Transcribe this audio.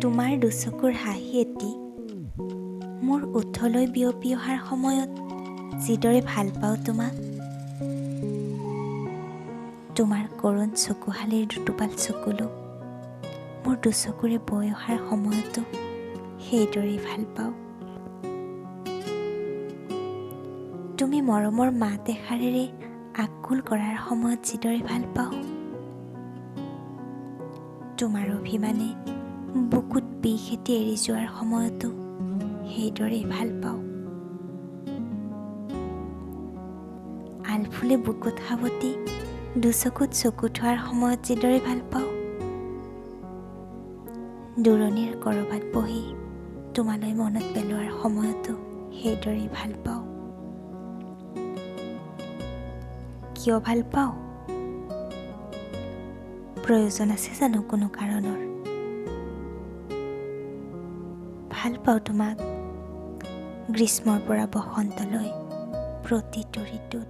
তোমাৰ দুচকুৰ হাঁহি এটি মোৰ ওঠলৈ বিয়পি অহাৰ সময়ত যিদৰে ভাল পাওঁ তোমাক, তোমাৰ কৰুণ চকুহালিৰ দুটোপাল চকুলো মোৰ দুচকুৰে বৈ অহাৰ সময়তো সেইদৰেই ভাল পাওঁ। তুমি মৰমৰ মাত এষাৰেৰে আকুল কৰাৰ সময়ত যিদৰে ভাল পাওঁ, তোমাৰ অভিমানে বুকুত বিষ এটি এৰি যোৱাৰ সময়তো সেইদৰেই ভাল পাওঁ। আলফুলে বুকুত সাৱটি দুচকুত চকু থোৱাৰ সময়ত যিদৰে ভাল পাওঁ, দূৰণিৰ ক'ৰবাত বহি তোমালৈ মনত পেলোৱাৰ সময়তো সেইদৰেই ভাল পাওঁ। কিয় ভাল পাওঁ? প্ৰয়োজন আছে জানো কোনো কাৰণৰ? ভাল পাওঁ তোমাক গ্ৰীষ্মৰ পৰা বসন্তলৈ প্ৰতিটো ঋতুত।